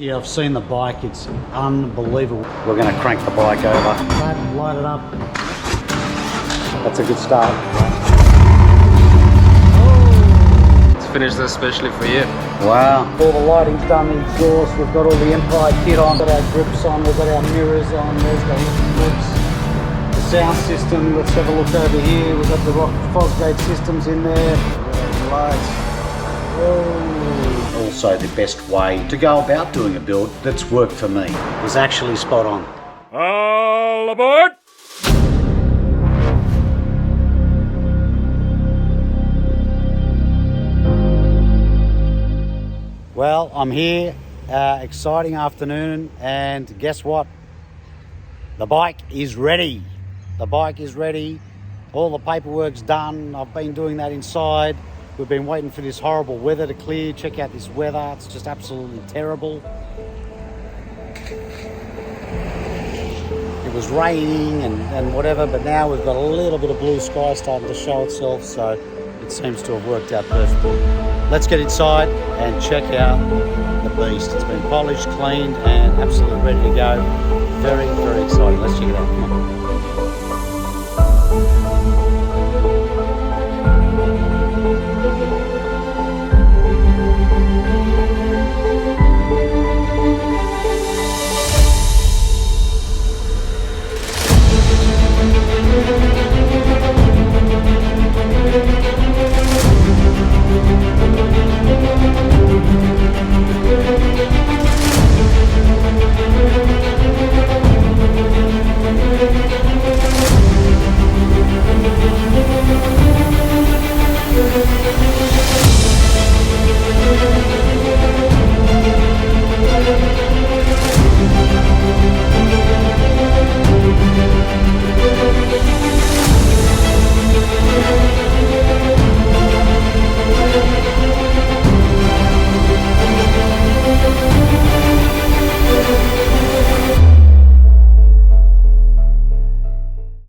Yeah, I've seen the bike, it's unbelievable. We're going to crank the bike over. Light it up. That's a good start. It's finished especially for you. Wow. All the lighting's done, the exhaust, we've got all the Empire kit on, we've got our grips on, we've got our mirrors on, there's the grips. The sound system, let's have a look over here, we've got the Fosgate systems in there. Lights. Whoa. Also the best way to go about doing a build that's worked for me was actually spot on. All aboard! Well, I'm here, exciting afternoon, and guess what? The bike is ready. The bike is ready. All the paperwork's done. I've been doing that inside. We've been waiting for this horrible weather to clear. Check out this weather. It's just absolutely terrible. It was raining and whatever, but now we've got a little bit of blue sky starting to show itself, so it seems to have worked out perfectly. Let's get inside and check out the beast. It's been polished, cleaned, and absolutely ready to go. Very, very exciting. Let's check it out. Come on.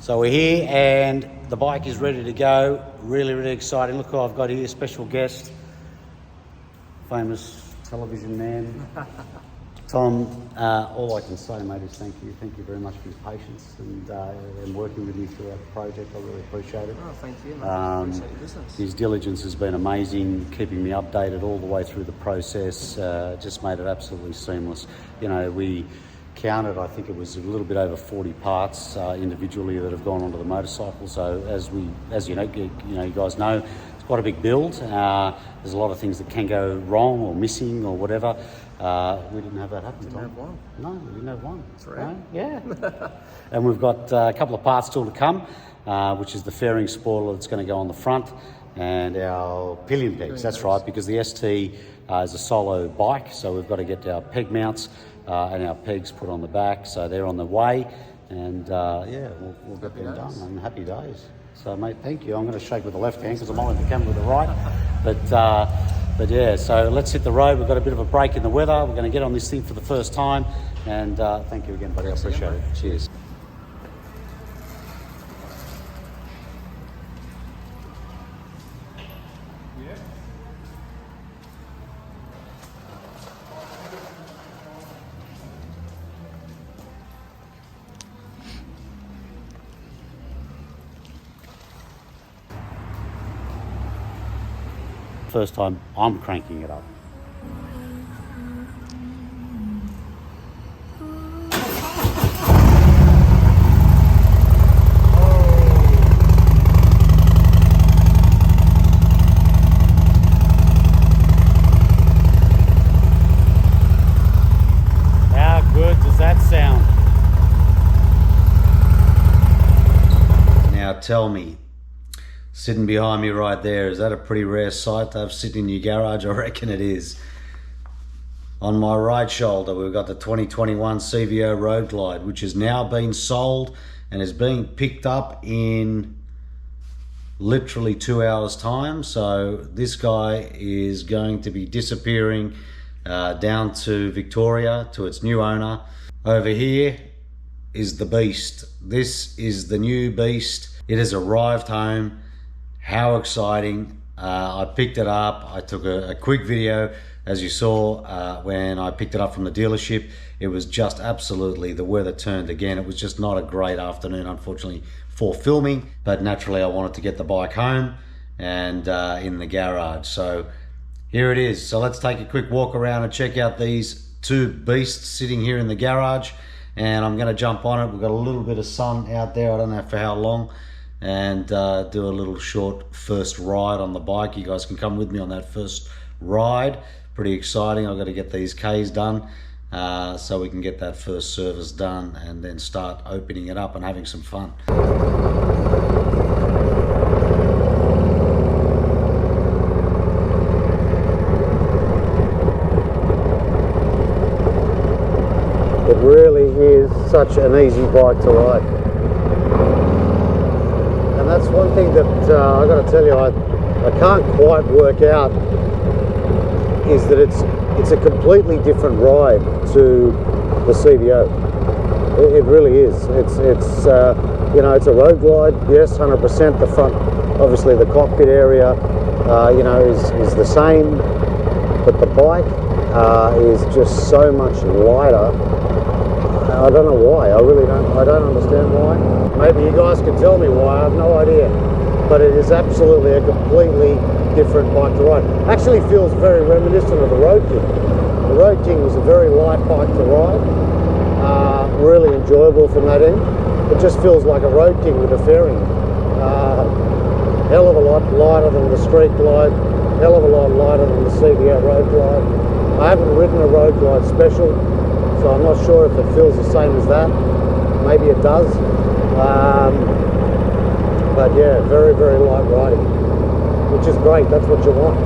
So we're here and the bike is ready to go. Really, really exciting. Look who I've got here, special guest, famous television man, Tom. All I can say, mate, is thank you. Thank you very much for your patience and working with me throughout the project. I really appreciate it. Oh, thank you, mate. Appreciate your business. His diligence has been amazing, keeping me updated all the way through the process. Just made it absolutely seamless. You know, we counted, I think it was a little bit over 40 parts individually that have gone onto the motorcycle. So as you guys know, it's quite a big build. There's a lot of things that can go wrong or missing or whatever. We didn't have that happen. Didn't have one. No, we didn't have one. That's right. No? Yeah. And we've got a couple of parts still to come, which is the fairing spoiler that's going to go on the front and our pillion pegs. That's right, because the ST is a solo bike, so we've got to get our peg mounts and our pegs put on the back, so they're on the way, and we'll get them done. And happy days. So, mate, thank you. I'm going to shake with the left hand because I'm holding the camera with the right. But yeah, so let's hit the road. We've got a bit of a break in the weather. We're going to get on this thing for the first time, and thank you again, buddy. I appreciate it. Cheers. First time I'm cranking it up. How good does that sound? Now tell me, sitting behind me right there, is that a pretty rare sight to have sitting in your garage? I reckon it is. On my right shoulder, we've got the 2021 CVO Road Glide, which has now been sold and is being picked up in literally 2 hours time. So this guy is going to be disappearing down to Victoria to its new owner. Over here is the beast. This is the new beast. It has arrived home. How exciting. I picked it up, I took a quick video As you saw when I picked it up from the dealership, it was just absolutely, the weather turned again. It was just not a great afternoon, unfortunately, for filming, but naturally I wanted to get the bike home and in the garage. So here it is. So let's take a quick walk around and check out these two beasts sitting here in the garage, and I'm going to jump on it. We've got a little bit of sun out there, I don't know for how long, and do a little short first ride on the bike. You guys can come with me on that first ride. Pretty exciting. I've got to get these Ks done so we can get that first service done and then start opening it up and having some fun. It really is such an easy bike to ride. And that's one thing that I got to tell you, I can't quite work out, is that it's a completely different ride to the CVO. It really is. It's you know, it's a road glide, yes, 100%. The front, obviously the cockpit area, you know, is the same, but the bike is just so much lighter. I don't know why. I don't understand why. Maybe you guys can tell me why. I have no idea. But it is absolutely a completely different bike to ride. Actually feels very reminiscent of the Road King. The Road King was a very light bike to ride. Really enjoyable from that end. It just feels like a Road King with a fairing. Hell of a lot lighter than the Street Glide. Hell of a lot lighter than the CVO Road Glide. I haven't ridden a Road Glide Special, so I'm not sure if it feels the same as that. Maybe it does. But yeah, very, very light riding, which is great. That's what you want.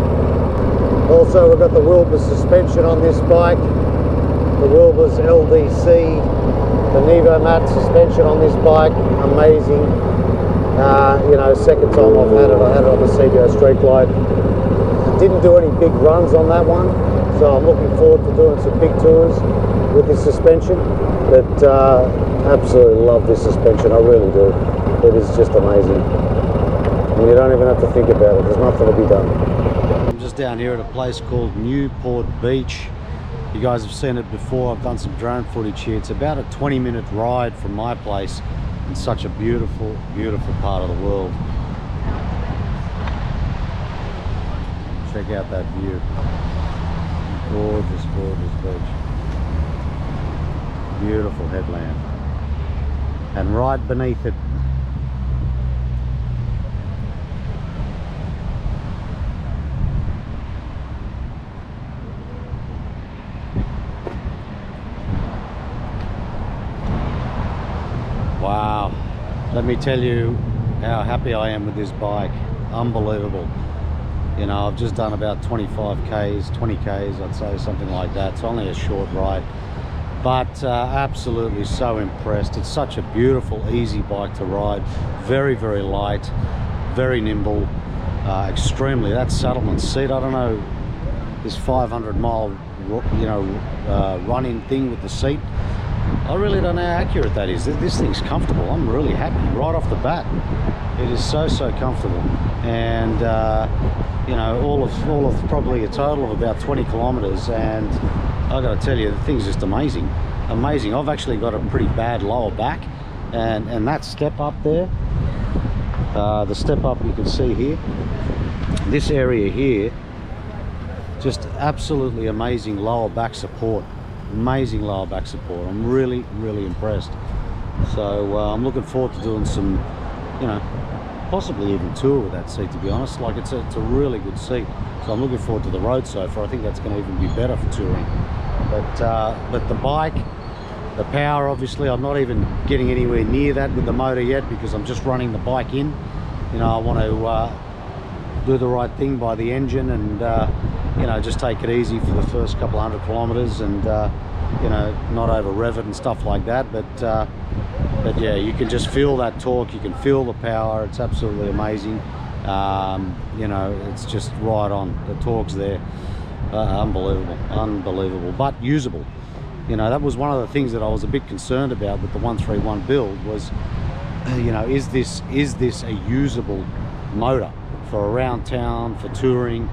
Also, we've got the Wilbur suspension on this bike. The Wilbur's LDC, the Nevomat suspension on this bike, amazing. You know, second time I've had it. I had it on the CVO Street Glide. Didn't do any big runs on that one, so I'm looking forward to doing some big tours with this suspension. But absolutely love this suspension, I really do. It is just amazing. And you don't even have to think about it, there's nothing to be done. I'm just down here at a place called Newport Beach. You guys have seen it before, I've done some drone footage here. It's about a 20-minute ride from my place in such a beautiful, beautiful part of the world. Check out that view. Gorgeous, gorgeous beach. Beautiful headland. And right beneath it, wow, let me tell you how happy I am with this bike. Unbelievable. You know, I've just done about 25 Ks, 20 Ks, I'd say, something like that. It's only a short ride, but absolutely so impressed. It's such a beautiful, easy bike to ride. Very, very light, very nimble, extremely. That Saddleman seat, I don't know, this 500-mile, you know, run-in thing with the seat. I really don't know how accurate that is. This thing's comfortable. I'm really happy right off the bat. It is so, so comfortable. And you know, all of probably a total of about 20 kilometers, and I got to tell you, the thing's just amazing. Amazing. I've actually got a pretty bad lower back, and that step up there, the step up you can see here, this area here, just absolutely amazing lower back support. Amazing lower back support. I'm really, really impressed. So I'm looking forward to doing some, you know, possibly even tour with that seat, to be honest. Like, it's a really good seat. So I'm looking forward to the road sofa. I think that's going to even be better for touring. But the bike, the power, obviously, I'm not even getting anywhere near that with the motor yet, because I'm just running the bike in. You know, I want to do the right thing by the engine, and you know, just take it easy for the first couple 100 kilometers, and you know, not over rev it and stuff like that. But yeah, you can just feel that torque, you can feel the power. It's absolutely amazing. You know, it's just right on. The torque's there. Unbelievable, unbelievable, but usable. You know, that was one of the things that I was a bit concerned about with the 131 build was, you know, is this a usable motor for around town, for touring?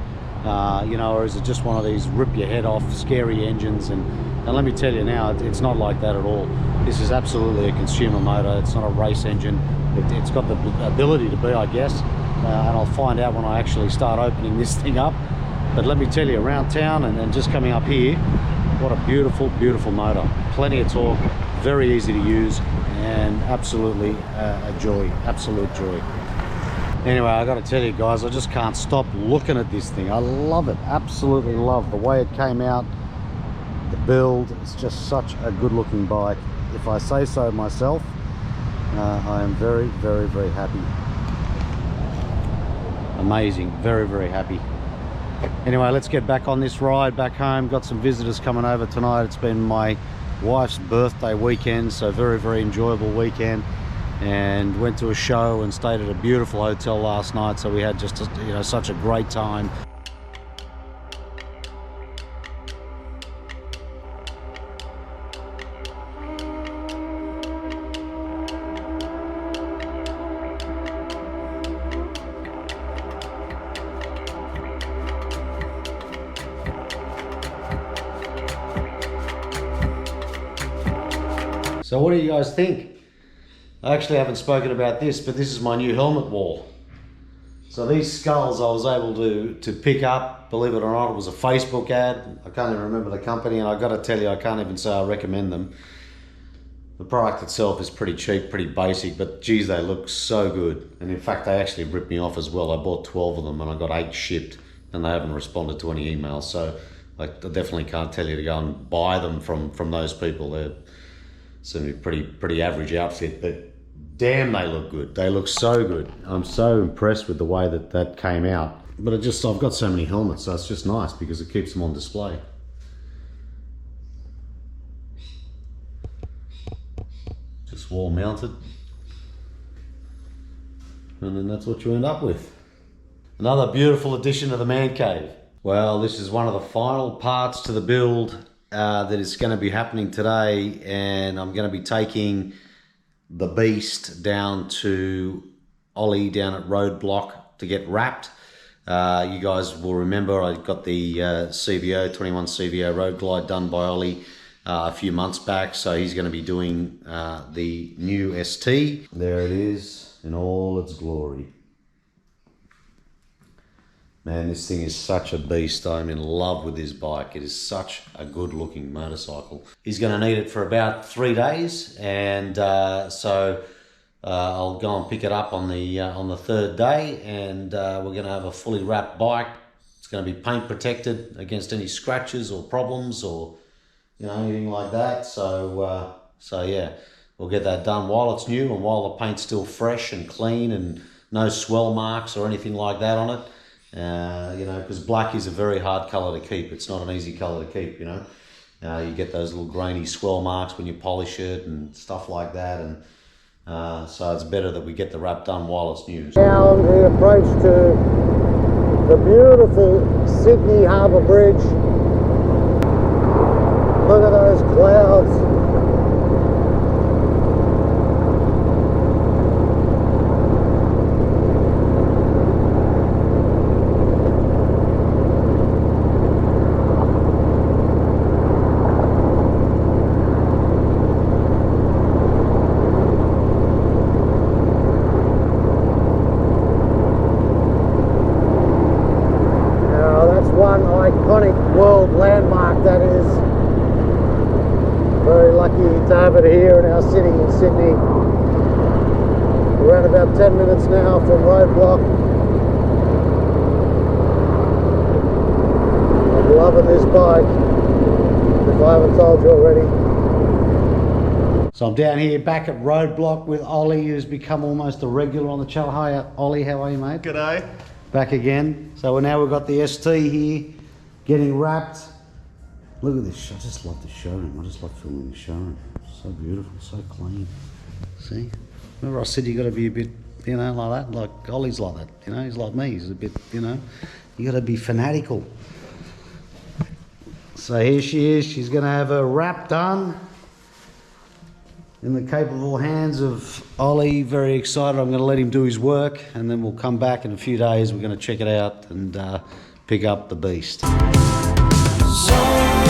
You know, or is it just one of these rip your head off scary engines? And let me tell you now, it's not like that at all. This is absolutely a consumer motor. It's not a race engine. It's got the ability to be, I guess, and I'll find out when I actually start opening this thing up. But let me tell you, around town and just coming up here, what a beautiful, beautiful motor. Plenty of torque, very easy to use, and absolutely a joy, absolute joy. Anyway, I got to tell you guys, I just can't stop looking at this thing. I love it, absolutely love the way it came out, the build. It's just such a good looking bike. If I say so myself, I am very, very, very happy. Amazing, very, very happy. Anyway, let's get back on this ride back home. Got some visitors coming over tonight. It's been my wife's birthday weekend, so very, very enjoyable weekend. And went to a show and stayed at a beautiful hotel last night, so we had just such a great time. So what do you guys think? I actually haven't spoken about this, but this is my new helmet wall. So these skulls I was able to pick up, believe it or not. It was a Facebook ad. I can't even remember the company, and I got to tell you, I can't even say I recommend them. The product itself is pretty cheap, pretty basic, but geez, they look so good. And in fact, they actually ripped me off as well. I bought 12 of them and I got 8 shipped, and they haven't responded to any emails. So I definitely can't tell you to go and buy them from those people. They're certainly pretty average outfit, but damn, they look good. They look so good. I'm so impressed with the way that came out. But I've got so many helmets, so it's just nice because it keeps them on display. Just wall mounted. And then that's what you end up with. Another beautiful addition to the man cave. Well, this is one of the final parts to the build that is going to be happening today, and I'm going to be taking the beast down to Ollie down at Roadbloc to get wrapped. You guys will remember I got the CVO, 21 CVO Road Glide done by Ollie a few months back, so he's going to be doing the new ST. There it is in all its glory. Man, this thing is such a beast. I'm in love with this bike. It is such a good looking motorcycle. He's going to need it for about 3 days, and so I'll go and pick it up on the third day, and we're going to have a fully wrapped bike. It's going to be paint protected against any scratches or problems or anything like that. So yeah, we'll get that done while it's new and while the paint's still fresh and clean and no swell marks or anything like that on it. Because black is a very hard colour to keep. It's not an easy colour to keep, you get those little grainy swell marks when you polish it and stuff like that, and so it's better that we get the wrap done while it's new. Down the approach to the beautiful Sydney Harbour Bridge. Look at those clouds. World landmark that is. Very lucky to have it here in our city in Sydney. We're at about 10 minutes now from Roadbloc. I'm loving this bike, if I haven't told you already. So I'm down here back at Roadbloc with Ollie, who's become almost a regular on the channel. Hi Ollie, how are you, mate? G'day. Back again. So now we've got the ST here, getting wrapped. Look at this, I just love the showroom. I just love filming the showroom. So beautiful, so clean. See? Remember I said you got to be a bit, like that? Like Ollie's like that, he's like me. He's a bit, you got to be fanatical. So here she is. She's going to have her wrap done in the capable hands of Ollie. Very excited. I'm going to let him do his work, and then we'll come back in a few days. We're going to check it out and pick up the beast. So